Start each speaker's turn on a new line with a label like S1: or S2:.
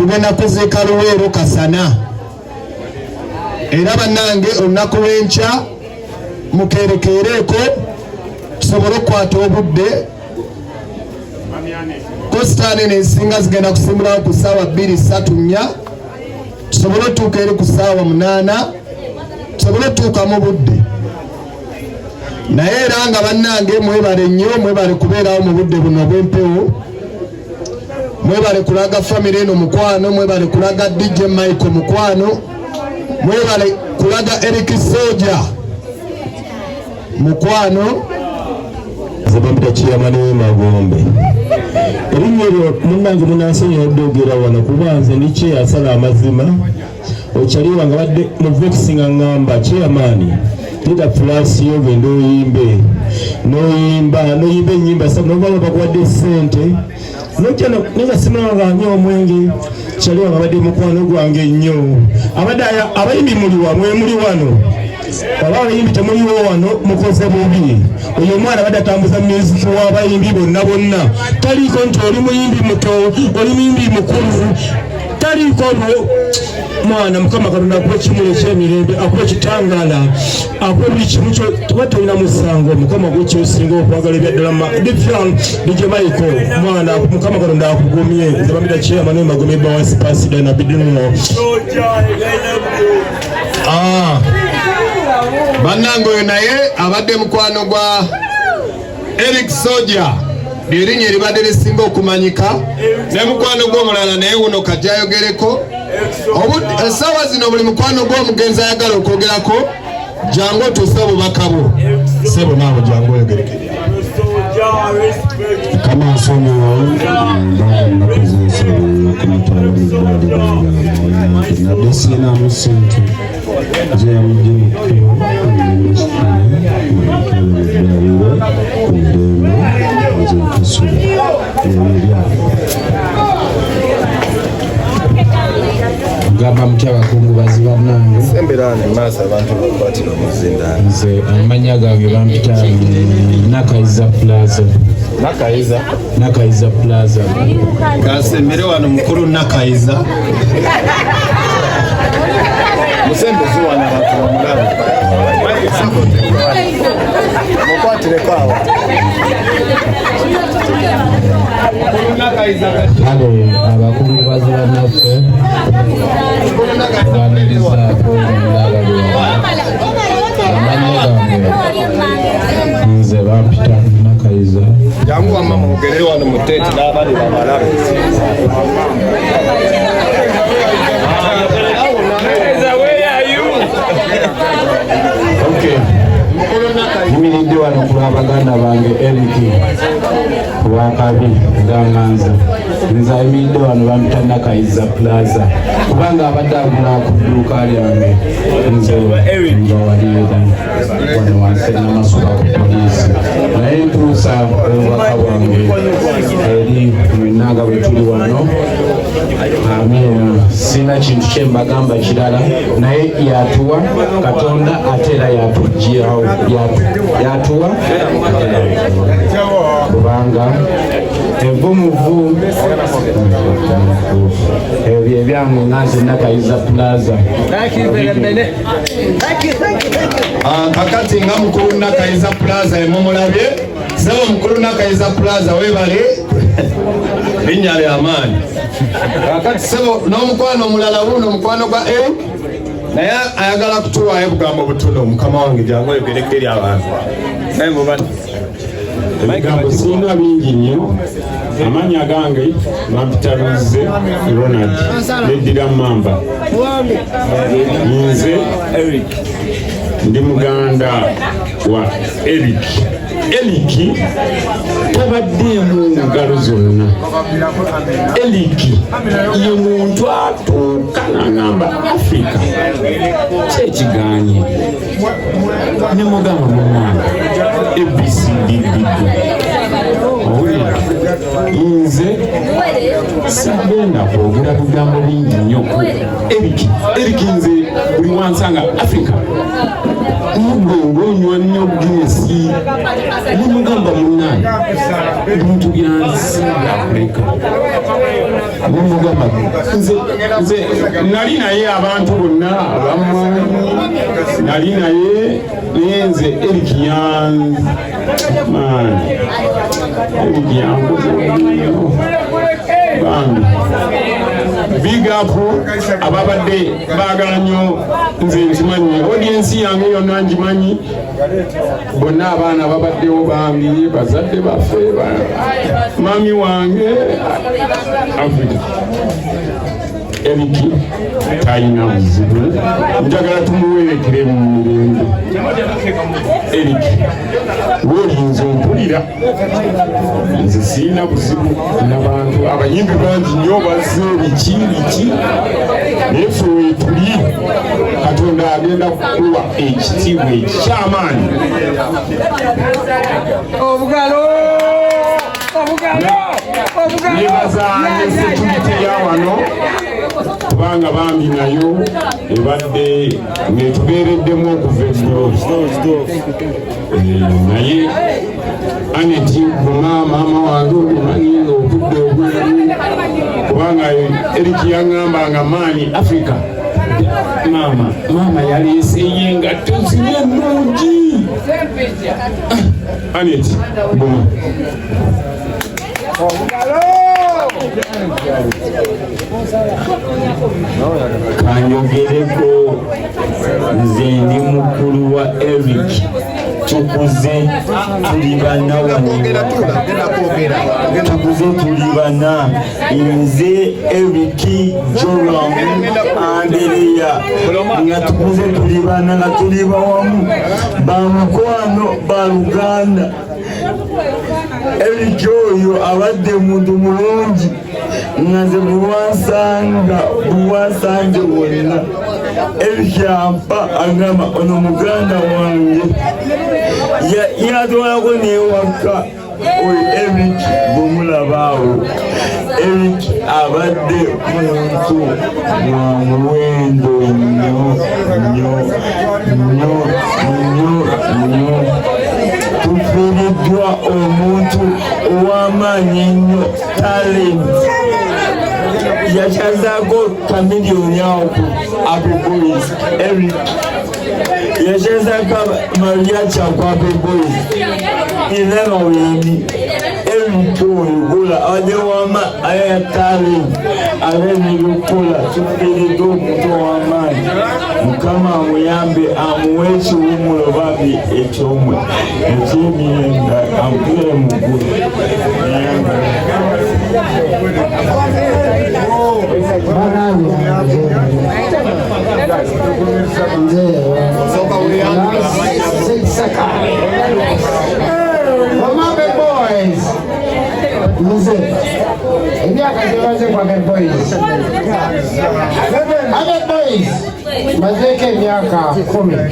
S1: tugenda kuziika Luweero Kasana era bannange olunaku lw'enkya mukerekeereko tusobole okukwata obudde kositaani n'ensinga zigenda kusimbulawo ku ssaawa 2-3-4 tusobole otuuka eri ku ssaawa 8 tusobole otuuka mu budde naye era nga bannange mwebale nnyo mwebale kubeerawo mu budde buno obw'empewo mwebale kulaga famire eno mukwano mwebale kulaga DJ Michael mukwano mwebale kulaga Eric Soja mukwano
S2: Zabambira Chairman w'Emagombe erinnya eryo munnange munansonyiwa oddogera wano kubanze ndi kyeyasala amazima okyaliwa nga badde mu Vox nga ŋŋamba Chairman teta plus yogenda oyimbe noyimba ennyimba sabu nobanga bakuwadde ssente nojja nenga simulanga nnyo omwenge kyaliwa nga badde mukwano gwange nnyo abadde abayimbi muli wano oba abayimbi temuliwo wano mukoze bubi oyo omwana badde atambuza music w'abayimbi bonna taliiko nti oli muyimbi muto oli muyimbi mukulu taliiko olwo mwana Mukama Katonda akuwa ekimuli ekyemirembe akuwa ekitangala akuwa buli kimu tuba tolina musango Mukama gwekyosinga okwagala ebyaddala DJ Michael mwana Mukama Katonda akugumye Zabambira Chairman w'Emagombe Bawansi Pasida na Bidinuno
S1: bannange oyo naye abadde mukwano gwa Eric Soja lyerinnya eribadde lisinga okumanyika ne mukwano gw'omulala naye wuno kajja ayogereko essaawa zino buli mukwano gw'omugenzi ayagala okwogerako jangu otuuse obubaka bwo sebo naawe jangu oyogereke
S3: kama somo nakuzeesa kumutwala na desina musente jeyamujje mukiro gamba mutya abakungubazi bannange
S4: semberane maaso abantu bakwatira omuzinda
S3: nze amanya gange bampita Nakaiza Plaza
S1: gasembere wano mukulu Nakaiza
S4: musembezi wana abantu bamulaba mukwatireko awo
S3: kale abakungubazi bannaffe banirizaako omulala amanya gange nze bampita Nakaiza
S4: jangu wamma mwogerere wano muteeti n'abali bamalabe
S3: yimiridde wano ku lw'abaganda bange Eric Wakabi Ndanganza nze ayimiridde wano bampita Nakaiza Plaza kubanga abadde agula ku dduuka lyange nze mbawalira wano wansi n'amasuka ku poliisi naye ntuusa obubaka bwange eri mwenanga bwe tuli wano sina kintu kyembagamba kirala naye yatuwa Katonda ate era yatugirawo yatuwa kubanga evumuvu ebyo ebyange nanze Nakaiza Plaza
S1: kakati nga mukulu Nakaiza Plaza emumulabye sebo mukulu Nakaiza Plaza webale linnya ly'amaanyi kakati sebo n'omukwano omulala wuno omukwano gwa Eric naye ayagala kutuwaayo bugambo butono mukama wange jangu oyogereko eri abantu naye mubani
S3: ebigambo sirina bingi nnyo amanya gange bampita Luze Ronald neddira Mamba nze ndi muganda wa Eric tabadde mu ngalo zonna Eric ye muntu atuuka n'agamba Africa kyekiganye ne mugamba mu mwana ABCD nze sigenda kwogera bigambo bingi nnyo Eric nze buli wansanga Africa ng'onywa nnyo Guinness nimugamba munnange ebintu byansinga nimugamba nze nali naye abantu bonna abamanyi nali naye naye nze Eric bambi big up ababadde baagala nnyo nze nkimanyi audience yange yonna ngimanyi bonna abaana babaddewo bambi bazadde baffe mami wange Africa Eric talina buzibu njagala tumuwerekere mu mirembe Eric wolinze ompulira nze siina buzibu n'abantu abayimbi bangi nnyo bazze biki naye ffe weetuli Katonda agenda kukuwa ekitiibwa ekyamaanyi nebazange sekurite ya wano kubanga bambi nayo ebadde netubeereddemu okuva eggulo naye Aneti maama wange omanyi ng'obudde obweru kubanga Eric yaŋŋambanga maani Africa maama yaleese engatto ziri ennungi Aneti boma kanyogereko nze ndi mukulu wa Eric tukuze tuli bana tukuze tuli bana nze Eric Joram Andereya nga tukuze tuli bana nga tuli bawamu bamukwano baluganda Eric oyo abadde muntu mulungi nga nze buwansanje wonna Eric ampa agamba ono muganda wange yatwalako newaka oyo Eric bwomulabaawo Eric abadde muntu wa muwendo nnyo tufiiriddwa omuntu ow'amaanyi nnyo talent yakyazaako kamiliyoni awo ku Apple Boys Eric yakyazaako mariacha ku Apple Boys inema weeni Eric oyo gula abadde wama aya talent abenebikola tufiiriddwa omuntu ow'amaanyi Mukama amuyambe amuwe ekiwumulo babi ekyomwe ekyemyenda amutuule mu ggulu
S5: Wamabe boys Mzee Ndiaka ziwaze kwa Abe Boys Abe Boys Mazeke miaka 10